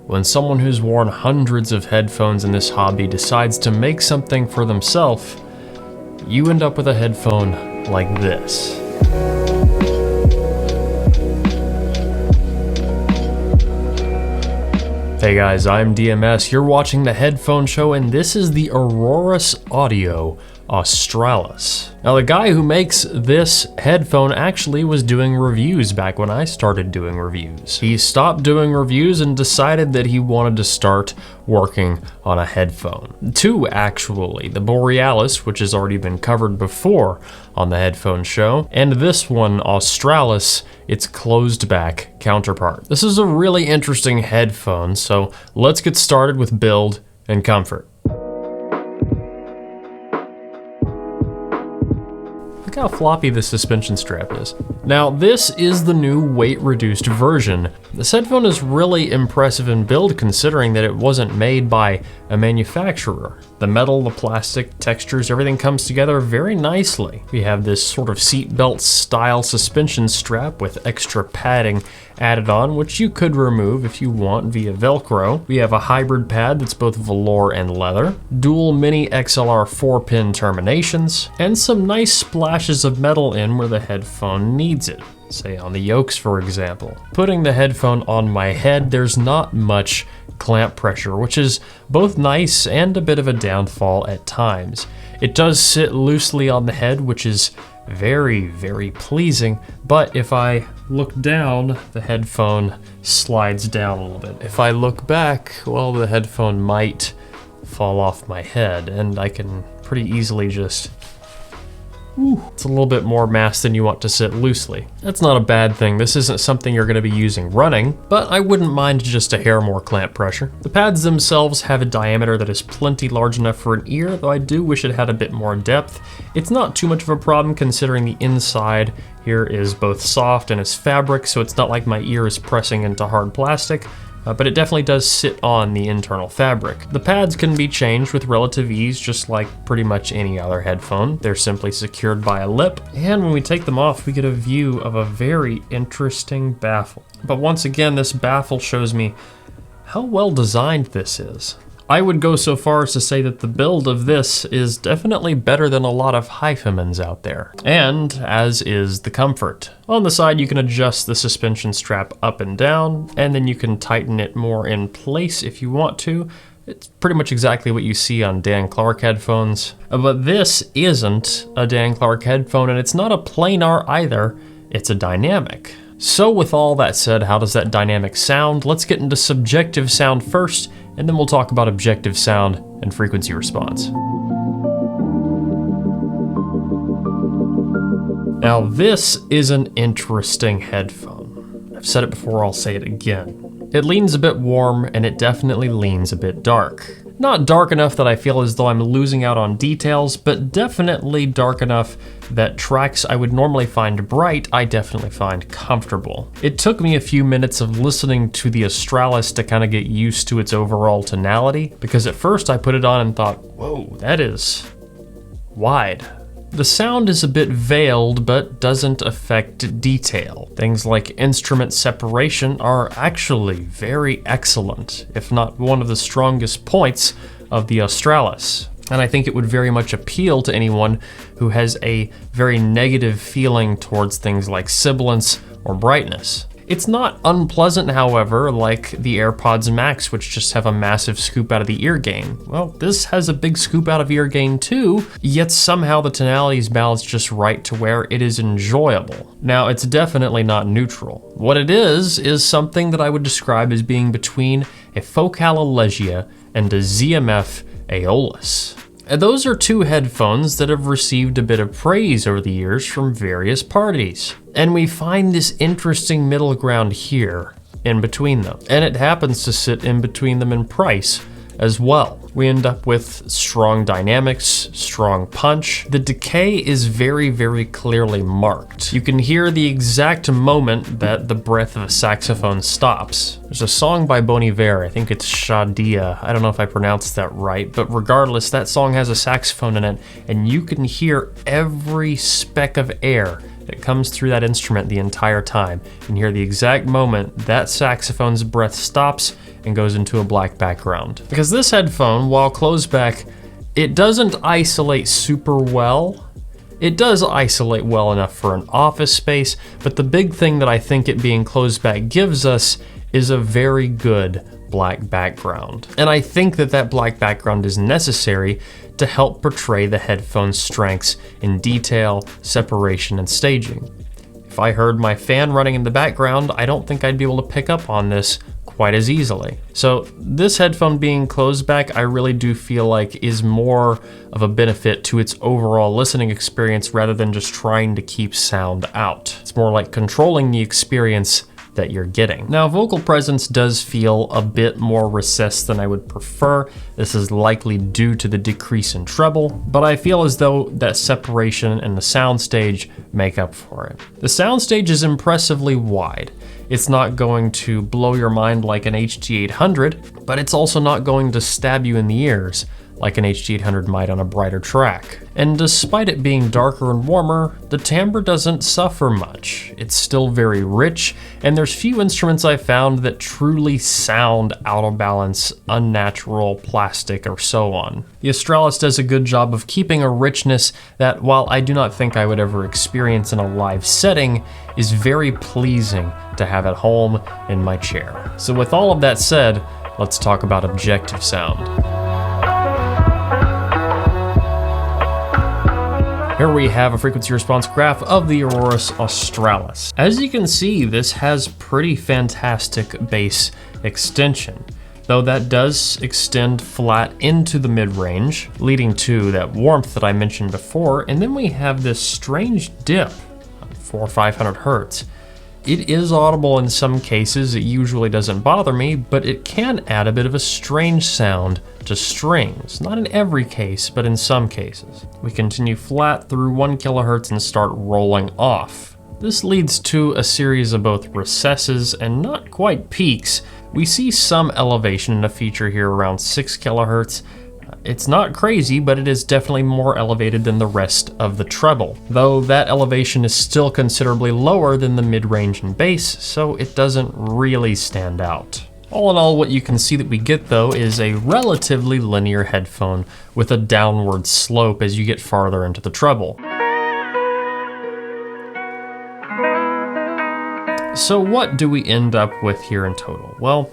When someone who's worn hundreds of headphones in this hobby decides to make something for themselves, you end up with a headphone like this. Hey guys, I'm DMS, you're watching The Headphone Show, and this is the Aurorus Australis. Now the guy who makes this headphone actually was doing reviews back when I started doing reviews. He stopped doing reviews and decided that he wanted to start working on a headphone. Two actually, the Borealis, which has already been covered before on the Headphone Show, and this one, Australis, its closed back counterpart. This is a really interesting headphone, so let's get started with build and comfort. Look how floppy the suspension strap is. Now this is the new weight-reduced version. This headphone is really impressive in build considering that it wasn't made by a manufacturer. The metal, the plastic, textures, everything comes together very nicely. We have this sort of seatbelt style suspension strap with extra padding added on, which you could remove if you want via Velcro. We have a hybrid pad that's both velour and leather, dual mini XLR 4-pin terminations, and some nice splashes of metal in where the headphone needs it. Say on the yokes, for example. Putting the headphone on my head, there's not much clamp pressure, which is both nice and a bit of a downfall at times. It does sit loosely on the head, which is very, very pleasing, but if I look down, the headphone slides down a little bit. If I look back, well, the headphone might fall off my head, and I can pretty easily just... it's a little bit more mass than you want to sit loosely. That's not a bad thing. This isn't something you're going to be using running, but I wouldn't mind just a hair more clamp pressure. The pads themselves have a diameter that is plenty large enough for an ear, though I do wish it had a bit more depth. It's not too much of a problem considering the inside here is both soft and is fabric, so it's not like my ear is pressing into hard plastic. But it definitely does sit on the internal fabric. The pads can be changed with relative ease, just like pretty much any other headphone. They're simply secured by a lip, and when we take them off, we get a view of a very interesting baffle. But once again, this baffle shows me how well designed this is. I would go so far as to say that the build of this is definitely better than a lot of Headphones out there, and as is the comfort. On the side, you can adjust the suspension strap up and down, and then you can tighten it more in place if you want to. It's pretty much exactly what you see on Dan Clark headphones, but this isn't a Dan Clark headphone, and it's not a planar either, it's a dynamic. So with all that said, how does that dynamic sound? Let's get into subjective sound first, and then we'll talk about objective sound and frequency response. Now this is an interesting headphone. I've said it before, I'll say it again. It leans a bit warm, and it definitely leans a bit dark. Not dark enough that I feel as though I'm losing out on details, but definitely dark enough that tracks I would normally find bright, I definitely find comfortable. It took me a few minutes of listening to the Australis to kind of get used to its overall tonality, because at first I put it on and thought, whoa, that is wide. The sound is a bit veiled, but doesn't affect detail. Things like instrument separation are actually very excellent, if not one of the strongest points of the Australis. And I think it would very much appeal to anyone who has a very negative feeling towards things like sibilance or brightness. It's not unpleasant, however, like the AirPods Max, which just have a massive scoop out of the ear gain. Well, this has a big scoop out of ear gain too, yet somehow the tonality is balanced just right to where it is enjoyable. Now, it's definitely not neutral. What it is something that I would describe as being between a Focal Alegia and a ZMF Aurorus. And those are two headphones that have received a bit of praise over the years from various parties. And we find this interesting middle ground here in between them. And it happens to sit in between them in price as well. We end up with strong dynamics, strong punch. The decay is very, very clearly marked. You can hear the exact moment that the breath of a saxophone stops. There's a song by Bon Iver, I think it's Shadia. I don't know if I pronounced that right, but regardless, that song has a saxophone in it, and you can hear every speck of air that comes through that instrument the entire time. You can hear the exact moment that saxophone's breath stops and goes into a black background. Because this headphone, while closed back, it doesn't isolate super well. It does isolate well enough for an office space, but the big thing that I think it being closed back gives us is a very good black background. And I think that that black background is necessary to help portray the headphone's strengths in detail, separation, and staging. If I heard my fan running in the background, I don't think I'd be able to pick up on this quite as easily. So this headphone being closed back, I really do feel like is more of a benefit to its overall listening experience rather than just trying to keep sound out. It's more like controlling the experience that you're getting. Now, vocal presence does feel a bit more recessed than I would prefer. This is likely due to the decrease in treble, but I feel as though that separation and the soundstage make up for it. The soundstage is impressively wide. It's not going to blow your mind like an HD800, but it's also not going to stab you in the ears like an HD800 might on a brighter track. And despite it being darker and warmer, the timbre doesn't suffer much. It's still very rich, and there's few instruments I've found that truly sound out of balance, unnatural, plastic, or so on. The Australis does a good job of keeping a richness that, while I do not think I would ever experience in a live setting, is very pleasing to have at home in my chair. So with all of that said, let's talk about objective sound. Here we have a frequency response graph of the Aurorus Australis. As you can see, this has pretty fantastic bass extension, though that does extend flat into the mid-range, leading to that warmth that I mentioned before, and then we have this strange dip on 400 or 500 hertz. It is audible in some cases, it usually doesn't bother me, but it can add a bit of a strange sound to strings. Not in every case, but in some cases. We continue flat through 1 kilohertz and start rolling off. This leads to a series of both recesses and not quite peaks. We see some elevation in a feature here around 6 kilohertz. It's not crazy, but it is definitely more elevated than the rest of the treble, though that elevation is still considerably lower than the mid-range and bass, so it doesn't really stand out. All in all, what you can see that we get though is a relatively linear headphone with a downward slope as you get farther into the treble. So what do we end up with here in total? Well,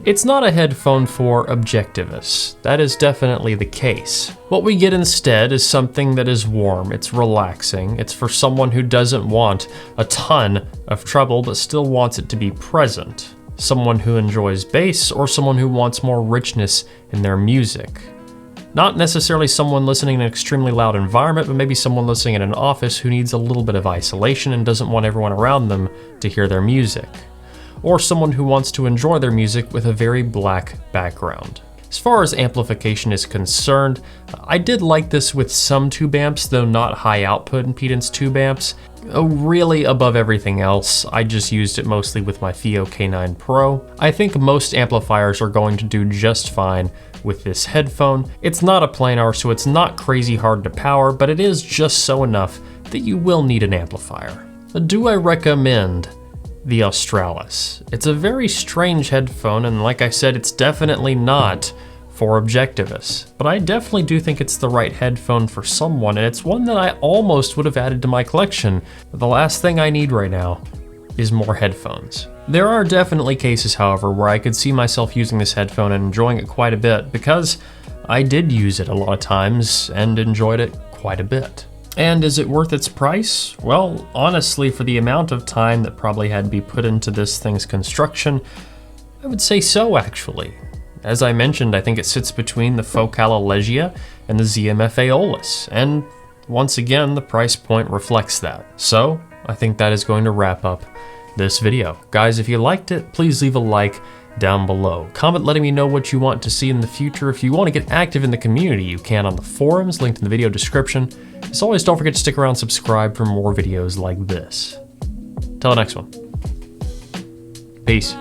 it's not a headphone for objectivists. That is definitely the case. What we get instead is something that is warm, it's relaxing, it's for someone who doesn't want a ton of treble but still wants it to be present. Someone who enjoys bass or someone who wants more richness in their music. Not necessarily someone listening in an extremely loud environment, but maybe someone listening in an office who needs a little bit of isolation and doesn't want everyone around them to hear their music. Or someone who wants to enjoy their music with a very black background. As far as amplification is concerned, I did like this with some tube amps, though not high output impedance tube amps. Really above everything else, I just used it mostly with my Theo K9 Pro. I think most amplifiers are going to do just fine with this headphone. It's not a planar, so it's not crazy hard to power, but it is just so enough that you will need an amplifier. Do I recommend the Australis? It's a very strange headphone, and like I said, it's definitely not for objectivists, but I definitely do think it's the right headphone for someone, and it's one that I almost would have added to my collection. But the last thing I need right now is more headphones. There are definitely cases, however, where I could see myself using this headphone and enjoying it quite a bit, because I did use it a lot of times and enjoyed it quite a bit. And is it worth its price? Well, honestly, for the amount of time that probably had to be put into this thing's construction, I would say so, actually. As I mentioned, I think it sits between the Focal Allegia and the ZMF Aurorus, and once again, the price point reflects that. So, I think that is going to wrap up this video. Guys, if you liked it, please leave a like down below. Comment letting me know what you want to see in the future. If you want to get active in the community, you can on the forums, linked in the video description. As always, don't forget to stick around and subscribe for more videos like this. Till the next one. Peace.